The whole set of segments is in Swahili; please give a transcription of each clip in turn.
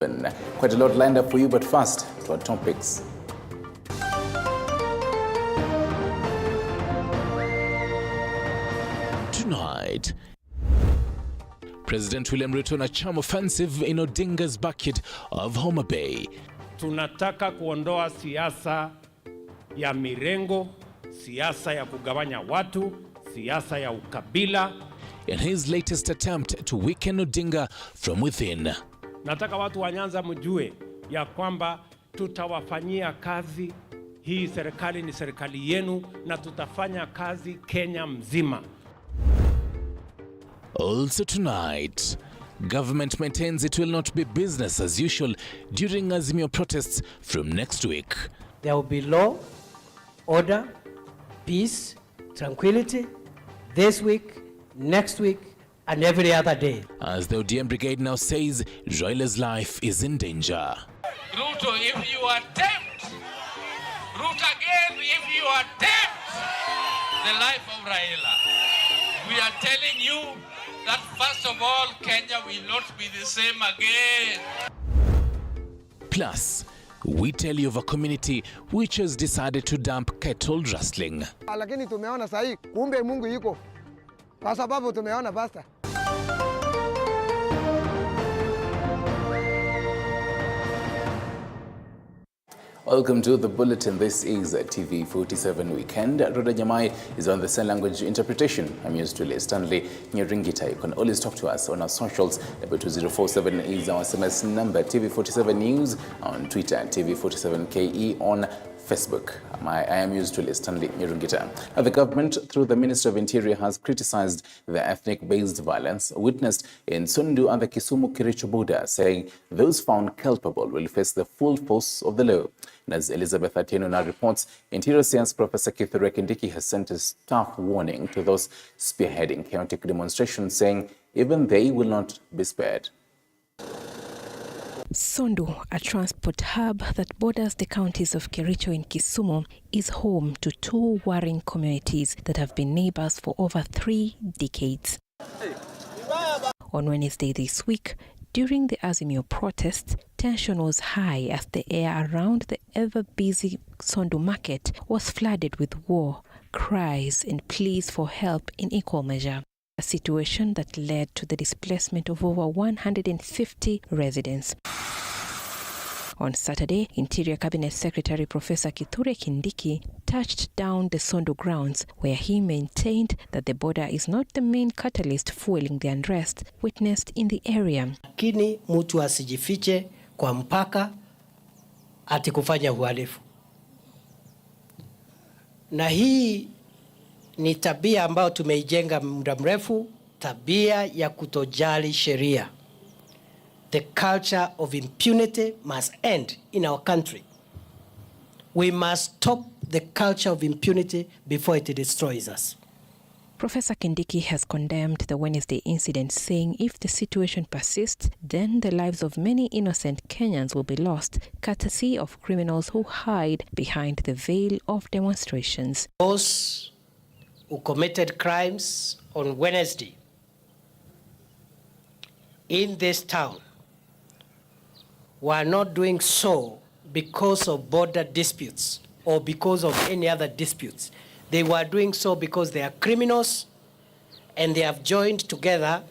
Quite a lot lined up for you, but first to our topics. Tonight, President William Ruto na charm offensive in Odinga's backyard of Homa Bay. Tunataka kuondoa siasa ya mirengo, siasa ya kugawanya watu, siasa ya ukabila. In his latest attempt to weaken Odinga from within. Nataka watu wa Nyanza mjue ya kwamba tutawafanyia kazi. Hii serikali ni serikali yenu na tutafanya kazi Kenya mzima. Also tonight, government maintains it will not be business as usual during Azimio protests from next week. There will be law, order, peace, tranquility this week, next week, and every other day. As the ODM brigade now says, Raila's life is in danger. Ruto, if you attempt, Ruto again, if you attempt the life of Raila, we are telling you that first of all, Kenya will not be the same again. Plus, we tell you of a community which has decided to dump cattle rustling. Lakini tumeona sahi kumbe Mungu yuko kwa sababu tumeona basta. Welcome to the bulletin. This is TV47 Weekend. Roda Jamai is on the sign language interpretation. I'm used to Stanley Nyeringita. You can always talk to us on our socials. Number 2047 is our SMS number. TV47 News on Twitter, TV47KE on Facebook. I am used to Stanley Nyeringita. The government, through the Minister of Interior, has criticized the ethnic-based violence witnessed in Sondu and the Kisumu-Kericho border, saying those found culpable will face the full force of the law. And as Elizabeth Atieno now reports, Interior Science Professor Kithure Kindiki has sent a stark warning to those spearheading chaotic demonstrations, saying even they will not be spared. Sondu, a transport hub that borders the counties of Kericho and Kisumu, is home to two warring communities that have been neighbors for over 3 decades. On Wednesday this week, during the Azimio protests, tension was high as the air around the ever-busy Sondu market was flooded with war, cries and pleas for help in equal measure. A situation that led to the displacement of over 150 residents. On Saturday, Interior Cabinet Secretary Professor Kithure Kindiki touched down the Sondu grounds, where he maintained that the border is not the main catalyst fueling the unrest witnessed in the area. Lakini mtu asijifiche kwa mpaka ati kufanya uhalifu. Na hii ni tabia ambayo tumeijenga muda mrefu, tabia ya kutojali sheria. The culture of impunity must end in our country. We must stop the culture of impunity before it destroys us. Professor Kindiki has condemned the Wednesday incident, saying if the situation persists, then the lives of many innocent Kenyans will be lost, courtesy of criminals who hide behind the veil of demonstrations. Those who committed crimes on Wednesday in this town were not doing so because of border disputes or because of any other disputes. They were doing so because they are criminals and they have joined together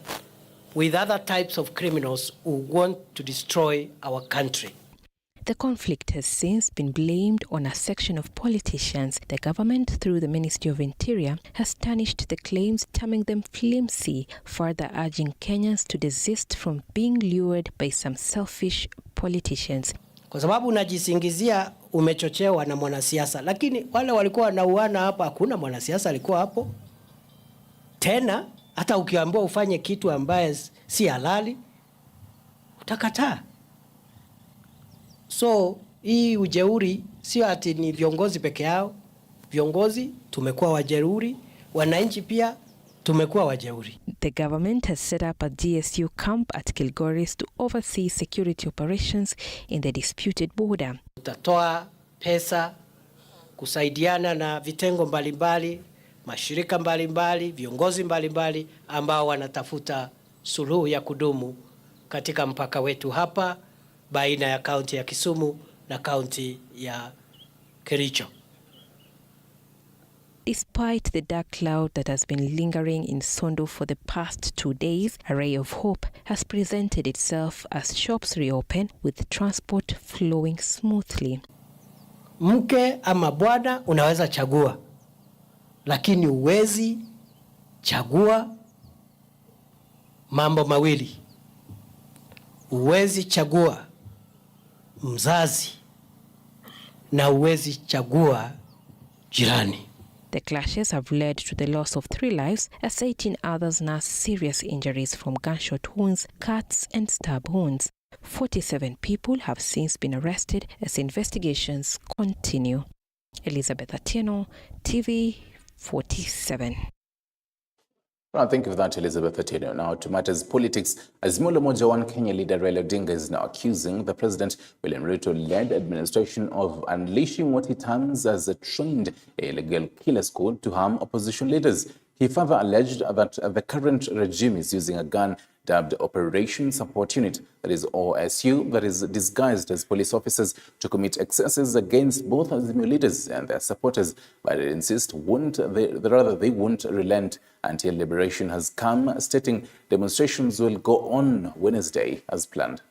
with other types of criminals who want to destroy our country. The conflict has since been blamed on a section of politicians. The government, through the Ministry of Interior, has tarnished the claims, terming them flimsy, further urging Kenyans to desist from being lured by some selfish politicians. Kwa sababu unajisingizia umechochewa na mwanasiasa, lakini wale walikuwa wanauana hapa, hakuna mwanasiasa alikuwa hapo. Tena hata ukiambiwa ufanye kitu ambaye si halali, utakataa. So hii ujeuri sio ati ni viongozi peke yao. Viongozi tumekuwa wajeuri, wananchi pia tumekuwa wajeuri. The government has set up a DSU camp at Kilgoris to oversee security operations in the disputed border. Tutatoa pesa kusaidiana na vitengo mbalimbali, mashirika mbalimbali, viongozi mbalimbali ambao wanatafuta suluhu ya kudumu katika mpaka wetu hapa baina ya kaunti ya Kisumu na kaunti ya Kericho. Despite the dark cloud that has been lingering in Sondu for the past 2 days, a ray of hope has presented itself as shops reopen with transport flowing smoothly. Mke ama bwana unaweza chagua, lakini uwezi chagua mambo mawili. Uwezi chagua mzazi na uwezi chagua jirani. The clashes have led to the loss of 3 lives, as 18 others nurse serious injuries from gunshot wounds, cuts and stab wounds. 47 people have since been arrested as investigations continue. Elizabeth Atieno, TV 47. Well, thank you for that, Elizabeth Atieno. Now to matters politics. Azimio la Umoja One Kenya leader Raila Odinga is now accusing the President William Ruto-led administration of unleashing what he terms as a trained illegal killer squad to harm opposition leaders. He further alleged that the current regime is using a gun dubbed Operation Support Unit, that is OSU, that is disguised as police officers to commit excesses against both Azimio leaders and their supporters, but they insist they won't relent until liberation has come, stating demonstrations will go on Wednesday as planned.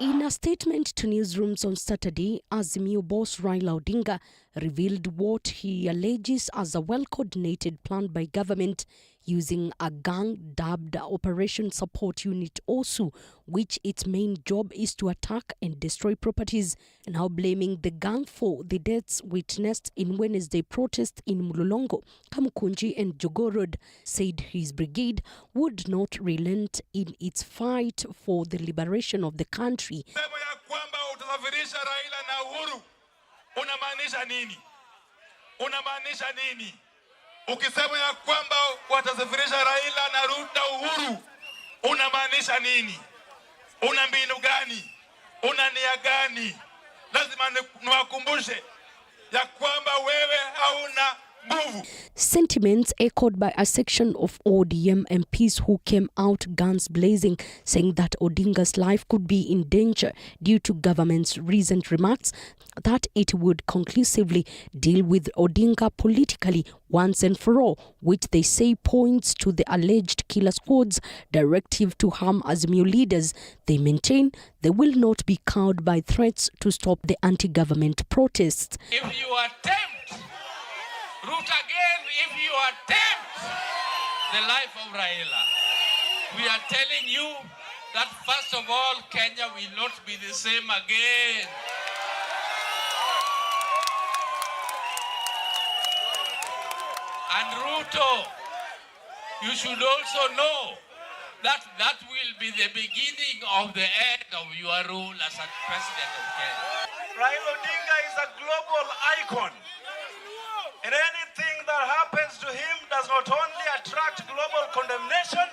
In a statement to newsrooms on Saturday, Azimio boss Raila Odinga revealed what he alleges as a well-coordinated plan by government using a gang dubbed Operation Support Unit OSU, which its main job is to attack and destroy properties, and now blaming the gang for the deaths witnessed in Wednesday protest in Mulolongo, Kamukunji and Jogoo Road, said his brigade would not relent in its fight for the liberation of the country. Ukisema ya kwamba watasafirisha Raila na Ruto Uhuru, unamaanisha nini? Una mbinu gani? Una nia gani? Lazima niwakumbushe ya kwamba wewe hauna nguvu. Sentiments echoed by a section of ODM MPs who came out guns blazing, saying that Odinga's life could be in danger due to government's recent remarks that it would conclusively deal with Odinga politically once and for all, which they say points to the alleged killer squad's directive to harm Azimio leaders. They maintain they will not be cowed by threats to stop the anti-government protests. If you attempt, root again, if you attempt the life of Raila, we are telling you that first of all, Kenya will not be the same again. And Ruto, you should also know that that will be the beginning of the end of your rule as a president of Kenya. Raila Odinga is a global icon. And anything that happens to him does not only attract global condemnation,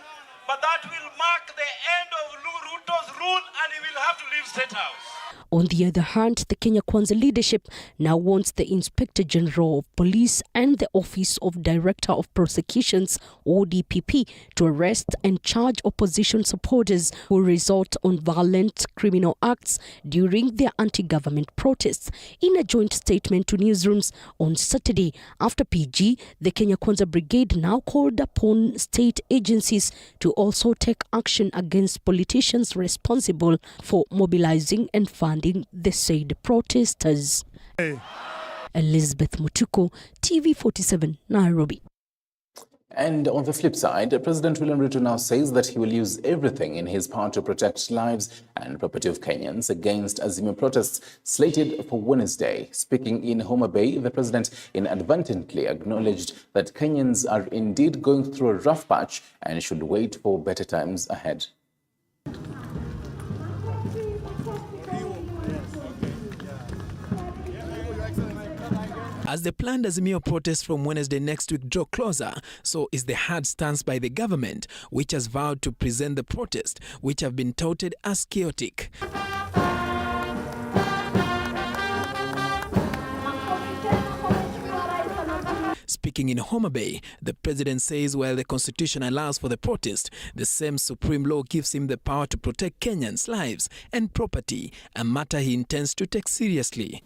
but that will mark the end of Ruto's rule and he will have to leave State House. On the other hand, the Kenya Kwanza leadership now wants the Inspector General of Police and the Office of Director of Prosecutions, ODPP, to arrest and charge opposition supporters who resort on violent criminal acts during their anti-government protests. In a joint statement to newsrooms on Saturday, after PG, the Kenya Kwanza Brigade now called upon state agencies to also take action against politicians responsible for mobilizing and funding the said protesters. Elizabeth Mutuku, TV 47, Nairobi. And on the flip side, President William Ruto now says that he will use everything in his power to protect lives and property of Kenyans against Azimio protests slated for Wednesday. Speaking in Homa Bay, the president inadvertently acknowledged that Kenyans are indeed going through a rough patch and should wait for better times ahead. As the planned Azimio protests from Wednesday next week draw closer, so is the hard stance by the government, which has vowed to present the protests, which have been touted as chaotic. Speaking in Homa Bay, the president says while the constitution allows for the protest, the same supreme law gives him the power to protect Kenyans' lives and property, a matter he intends to take seriously.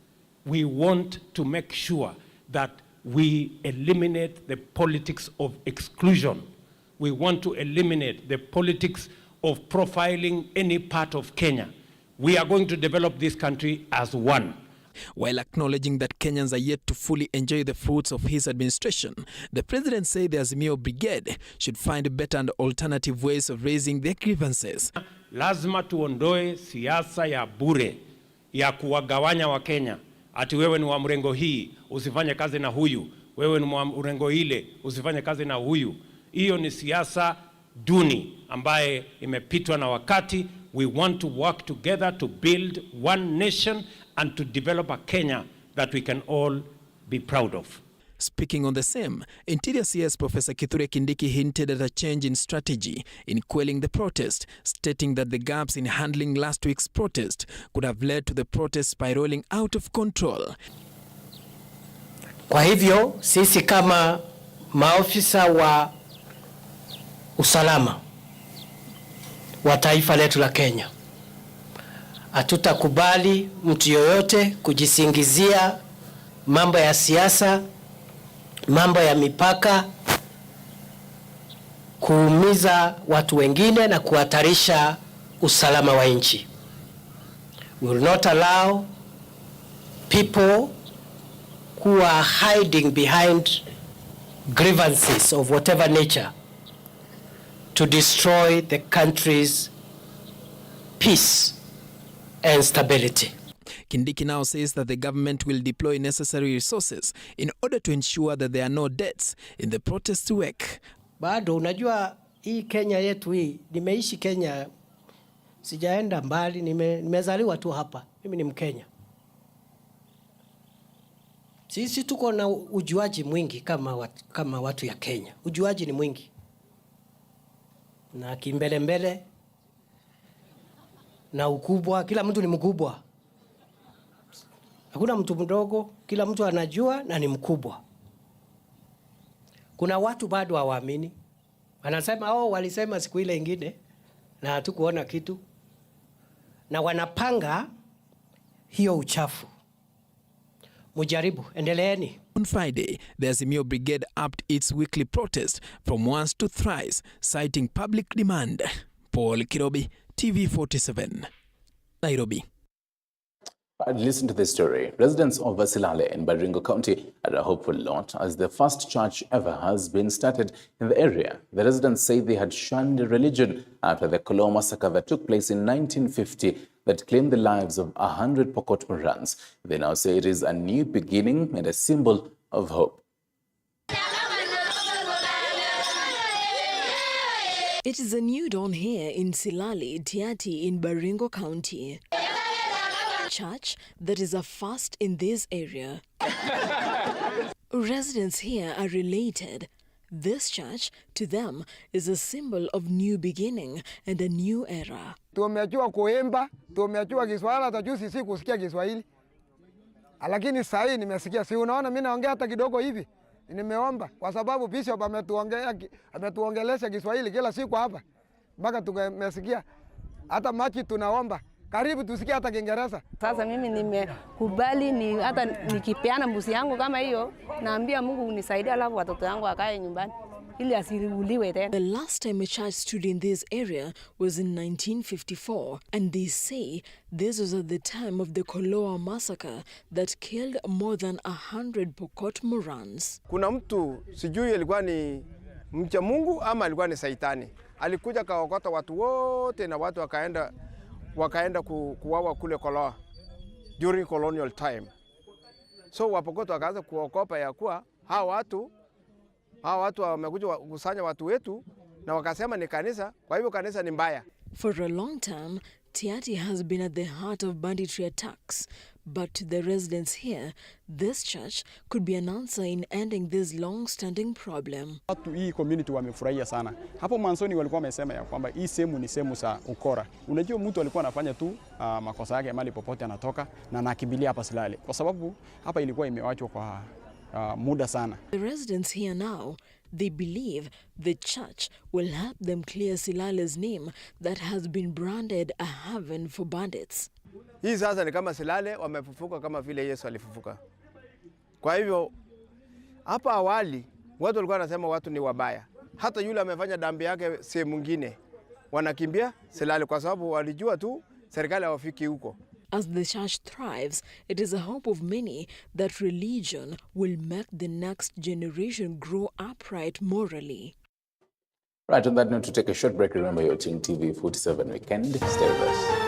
We want to make sure that we eliminate the politics of exclusion. We want to eliminate the politics of profiling any part of Kenya. We are going to develop this country as one. While acknowledging that Kenyans are yet to fully enjoy the fruits of his administration, the president said the Azimio Brigade should find better and alternative ways of raising their grievances. Lazima tuondoe siasa ya bure ya kuwagawanya wa Kenya. Ati wewe ni wa mrengo hii, usifanye kazi na huyu. Wewe ni wa mrengo ile, usifanye kazi na huyu. Hiyo ni siasa duni ambaye imepitwa na wakati. We want to work together to build one nation and to develop a Kenya that we can all be proud of. Speaking on the same, Interior CS Professor Kithure Kindiki hinted at a change in strategy in quelling the protest, stating that the gaps in handling last week's protest could have led to the protest spiraling out of control. Kwa hivyo, sisi kama maofisa wa usalama wa taifa letu la Kenya, hatutakubali mtu yoyote kujisingizia mambo ya siasa, mambo ya mipaka, kuumiza watu wengine na kuhatarisha usalama wa nchi. We will not allow people who are hiding behind grievances of whatever nature to destroy the country's peace and stability. Kindiki now says that the government will deploy necessary resources in order to ensure that there are no deaths in the protest work. Bado unajua hii Kenya yetu hii, nimeishi Kenya, sijaenda mbali, nimezaliwa tu hapa. Mimi ni Mkenya. Sisi tuko na ujuaji mwingi kama watu ya Kenya. Ujuaji ni mwingi. Na kimbele na ukubwa, kila mtu ni mkubwa. Hakuna mtu mdogo, kila mtu anajua na ni mkubwa. Kuna watu bado hawaamini. Wanasema walisema siku ile ingine na hatukuona kitu. Na wanapanga hiyo uchafu. Mujaribu, endeleeni. On Friday, the Azimio Brigade upped its weekly protest from once to thrice, citing public demand. Paul Kirobi, TV47, Nairobi. Listen to this story. Residents of Silale in Baringo County had a hopeful lot as the first church ever has been started in the area. The residents say they had shunned religion after the Kolo massacre that took place in 1950 that claimed the lives of 100 Pokot Morans. They now say it is a new beginning and a symbol of hope. It is a new dawn here in Silale, Tiati in Baringo County. Church that is a first in this area. Residents here are related. This church, to them, is a symbol of new beginning and a new era. Tumejua kuimba, tumejua Kiswahili, hata juzi si kusikia Kiswahili. Lakini sasa hii nimesikia, si unaona mimi naongea hata kidogo hivi. Nimeomba kwa sababu bishop ametuongelesha Kiswahili kila siku hapa. Mpaka tumesikia hata machi tunaomba. Karibu tusikie hata Kiingereza. Sasa mimi nimekubali hata nikipeana mbuzi yangu kama hiyo, naambia Mungu unisaidie alafu watoto wangu wakae nyumbani ili asiuliwe tena. The last time a church stood in this area was in 1954, and they say this was at the time of the Koloa massacre that killed more than 100 Pokot Morans. Kuna mtu sijui alikuwa ni mcha Mungu ama alikuwa ni Saitani. Alikuja kaokota watu wote na watu wakaenda kuwawa kule Koloa during colonial time. So Wapokoto wakaanza kuokopa ya kuwa hawa watu wamekuja kusanya watu wetu na wakasema ni kanisa, kwa hivyo kanisa ni mbaya. For a long time, Tiati has been at the heart of banditry attacks. But to the residents here, this church could be an answer in ending this long-standing problem. Watu hii community wamefurahia sana. Hapo mwanzoni walikuwa wamesema ya kwamba hii sehemu ni sehemu za ukora. Unajua mtu alikuwa anafanya tu makosa yake mali popote anatoka na anakimbilia hapa Silale. Kwa sababu hapa ilikuwa imewachwa muda sana. The residents here now, they believe the church will help them clear Silale's name that has been branded a haven for bandits. Hii sasa ni kama Silale wamefufuka kama vile Yesu alifufuka. Kwa hivyo hapa awali watu walikuwa wanasema watu ni wabaya. Hata yule amefanya dhambi yake sehemu nyingine wanakimbia Silale kwa sababu walijua tu serikali hawafiki huko. As the church thrives, it is a hope of many that religion will make the next generation grow upright morally. Right, on that note, to take a short break, remember you're watching TV 47 Weekend. Stay with us.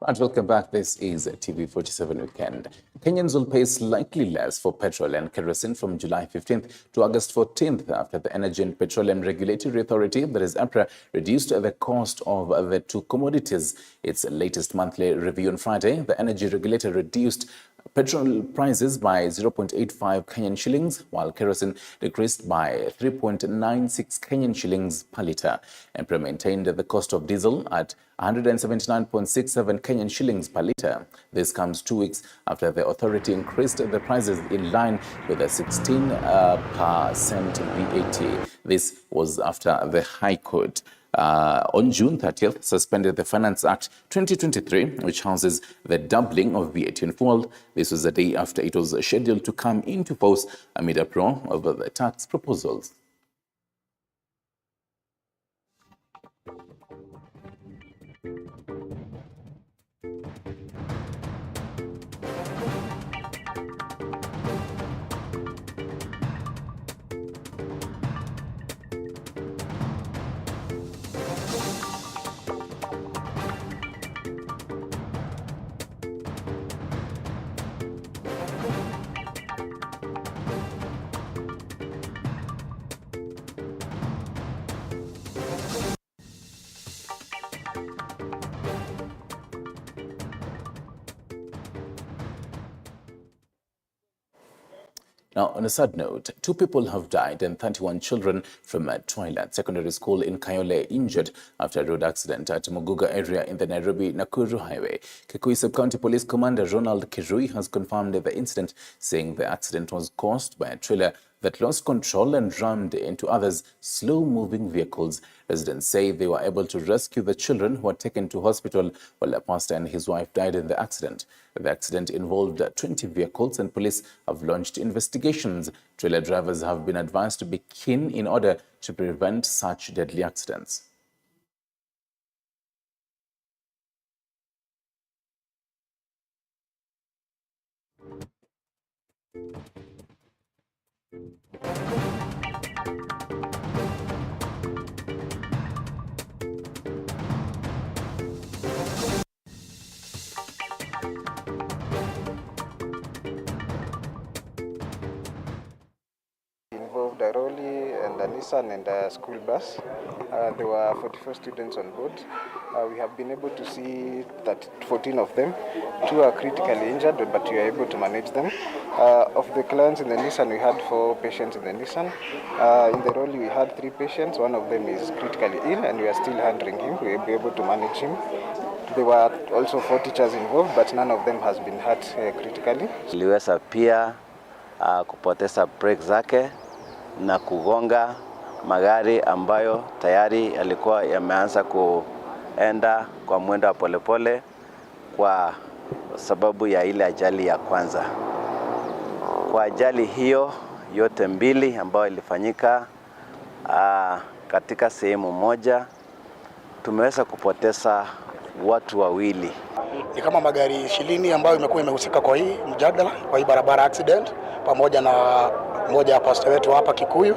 And welcome back. This is TV 47 Weekend. Kenyans will pay slightly less for petrol and kerosene from July 15th to August 14th after the Energy and Petroleum Regulatory Authority, that is EPRA, reduced the cost of the two commodities. Its latest monthly review on Friday, the energy regulator reduced petrol prices by 0.85 Kenyan shillings, while kerosene decreased by 3.96 Kenyan shillings per litre. EPRA maintained the cost of diesel at 179.67 Kenyan shillings per litre. This comes 2 weeks after the authority increased the prices in line with a 16% VAT. This was after the High Court on June 30th, suspended the Finance Act 2023, which houses the doubling of VAT on fuel. This was a day after it was scheduled to come into force amid uproar over the tax proposals. Now, on a sad note, 2 people have died and 31 children from Twilight Secondary School in Kayole injured after a road accident at Muguga area in the Nairobi-Nakuru Highway. Kikuyu Sub-County Police Commander Ronald Kirui has confirmed the incident, saying the accident was caused by a trailer that lost control and rammed into others' slow-moving vehicles. Residents say they were able to rescue the children, who were taken to hospital, while a pastor and his wife died in the accident. The accident involved 20 vehicles and police have launched investigations. Trailer drivers have been advised to be keen in order to prevent such deadly accidents. a Nissan and a school bus. There were 44 students on board. We have been able to see that 14 of them. 2 are critically injured, but we are able to manage them. Of the clients in the Nissan, we had 4 patients in the Nissan. In the Rolly, we had 3 patients. One of them is critically ill, and we are still handling him. We will be able to manage him. There were also 4 teachers involved, but none of them has been hurt critically. Liweza pia kupoteza brake zake na kugonga magari ambayo tayari yalikuwa yameanza kuenda kwa mwendo wa polepole kwa sababu ya ile ajali ya kwanza. Kwa ajali hiyo yote mbili ambayo ilifanyika katika sehemu moja, tumeweza kupoteza watu wawili. Ni kama magari 20 ambayo imekuwa imehusika kwa hii mjadala, kwa hii barabara accident, pamoja na mmoja ya pastor wetu hapa Kikuyu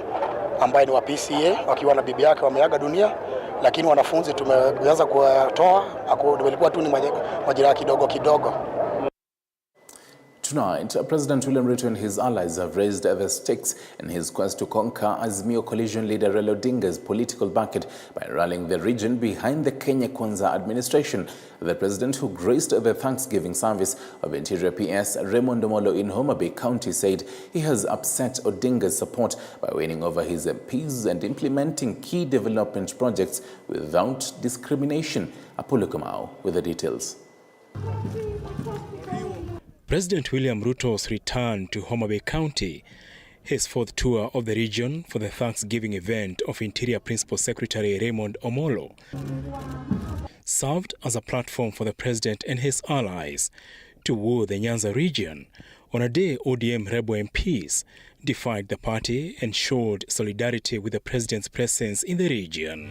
ambaye ni wa PCA wakiwa na bibi yake wameaga dunia, lakini wanafunzi tumeweza kuwatoa, walikuwa tu ni majeraha kidogo kidogo. Tonight, President William Ruto and his allies have raised the stakes in his quest to conquer Azimio coalition leader Raila Odinga's political bucket by rallying the region behind the Kenya Kwanza administration. The president, who graced the Thanksgiving service of Interior PS Raymond Omolo in Homa Bay County, said he has upset Odinga's support by winning over his MPs and implementing key development projects without discrimination. Apollo Kamau with the details. President William Ruto's return to Homa Bay County, his 4th tour of the region for the Thanksgiving event of Interior Principal Secretary Raymond Omolo, served as a platform for the president and his allies to woo the Nyanza region on a day ODM rebel MPs defied the party and showed solidarity with the president's presence in the region.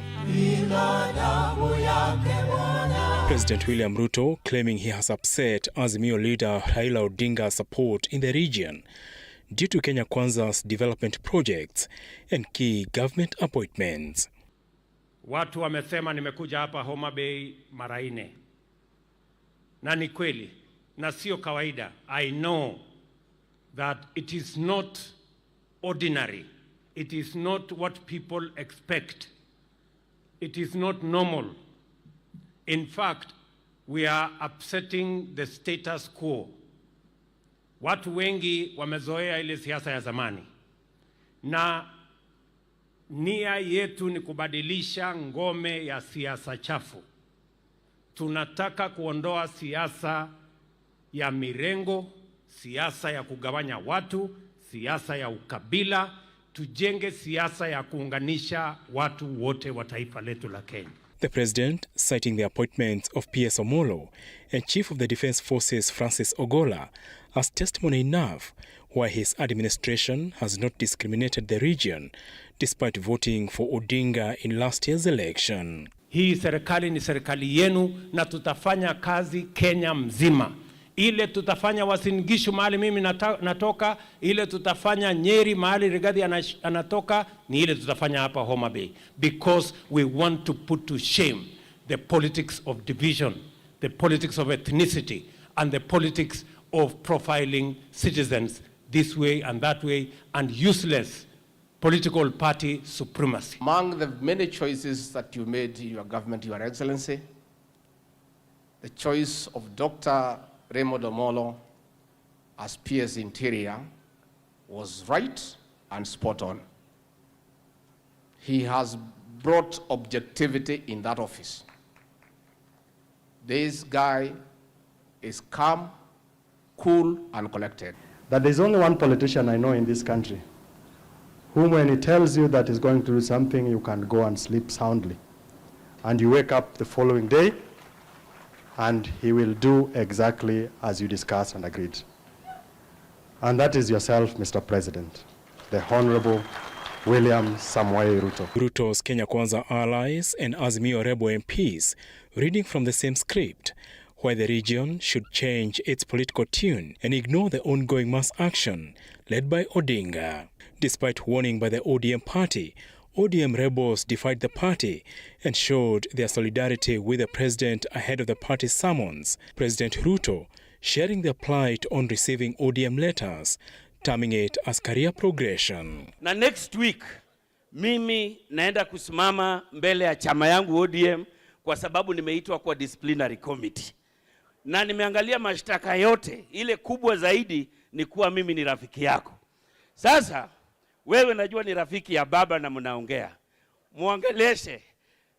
President William Ruto claiming he has upset Azimio leader Raila Odinga's support in the region due to Kenya Kwanza's development projects and key government appointments. Watu wamesema nimekuja hapa Homa Bay mara 4. Na ni kweli, na sio kawaida. I know that it is not ordinary. It is not what people expect. It is not normal. In fact, we are upsetting the status quo. Watu wengi wamezoea ile siasa ya zamani. Na nia yetu ni kubadilisha ngome ya siasa chafu. Tunataka kuondoa siasa ya mirengo, siasa ya kugawanya watu, siasa ya ukabila, tujenge siasa ya kuunganisha watu wote wa taifa letu la Kenya. The president, citing the appointments of PS Omolo and Chief of the Defense Forces Francis Ogola as testimony enough why his administration has not discriminated the region despite voting for Odinga in last year's election. Hii serikali ni serikali yenu na tutafanya kazi Kenya mzima. Ile tutafanya Uasin Gishu mahali mimi natoka, ile tutafanya Nyeri mahali Rigathi anatoka, ni ile tutafanya hapa Homa Bay, because we want to put to shame the politics of division, the politics of ethnicity, and the politics of profiling citizens this way and that way, and useless political party supremacy. Among the many choices that you made in your government, Your Excellency, the choice of Dr. Raymond Omolo as PS Interior was right and spot on. He has brought objectivity in that office. This guy is calm, cool, and collected. That there's only one politician I know in this country whom when he tells you that he's going to do something, you can go and sleep soundly. And you wake up the following day, and he will do exactly as you discussed and agreed. And that is yourself, Mr. President, the Honorable William Samoei Ruto. Ruto's Kenya Kwanza allies and Azimio rebel MPs reading from the same script, why the region should change its political tune and ignore the ongoing mass action led by Odinga. Despite warning by the ODM party, ODM rebels defied the party and showed their solidarity with the president ahead of the party's summons. President Ruto sharing their plight on receiving ODM letters, terming it as career progression. Na next week, mimi naenda kusimama mbele ya chama yangu ODM kwa sababu nimeitwa kwa disciplinary committee. Na nimeangalia mashtaka yote, ile kubwa zaidi ni kuwa mimi ni rafiki yako. Sasa wewe najua ni rafiki ya baba na mnaongea. Muongeleshe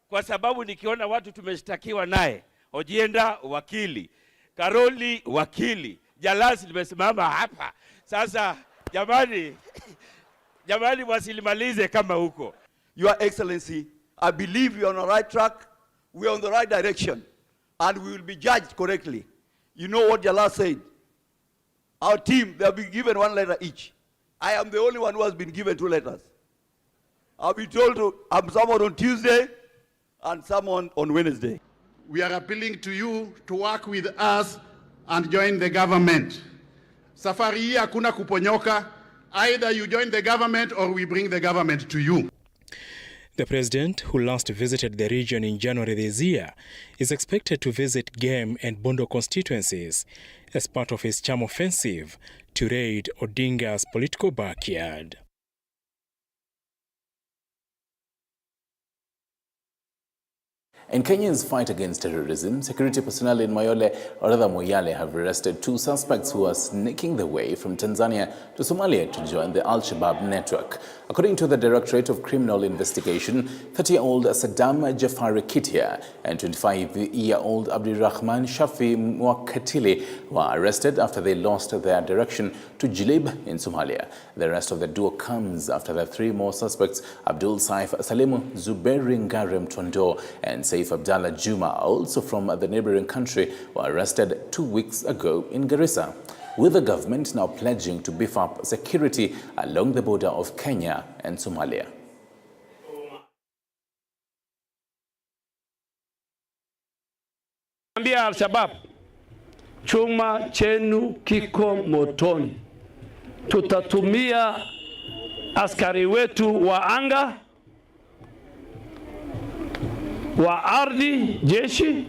kwa sababu nikiona watu tumeshtakiwa naye, Ojienda wakili, Karoli wakili, Jalasi nimesimama hapa. Sasa jamani wasilimalize kama huko. Your Excellency, I believe you are on the right track. We are on the right direction. And we will be judged correctly. You know what Jalal said? Our team, they have been given 1 letter each. I am the only one who has been given 2 letters. I'll be told to have someone on Tuesday and someone on Wednesday. We are appealing to you to work with us and join the government. Safari hii hakuna kuponyoka. Either you join the government or we bring the government to you. The president, who last visited the region in January this year, is expected to visit Game and Bondo constituencies as part of his charm offensive to raid Odinga's political backyard. In Kenya's fight against terrorism, security personnel in Moyale or other Moyale have arrested 2 suspects who are sneaking their way from Tanzania to Somalia to join the Al-Shabaab network. According to the Directorate of Criminal Investigation, 30-year-old Saddam Jafari Kitia and 25-year-old Abdirahman Shafi Mwakatili were arrested after they lost their direction to Jilib in Somalia. The arrest of the duo comes after the 3 more suspects, Abdul Saif Salimu, Zuberi Ngarem Tondo and Saif Abdallah Juma, also from the neighboring country, were arrested 2 weeks ago in Garissa, with the government now pledging to beef up security along the border of Kenya and Somalia. Ambia Al-Shabaab, chuma chenu kiko motoni. Tutatumia askari wetu wa anga, wa ardhi, jeshi,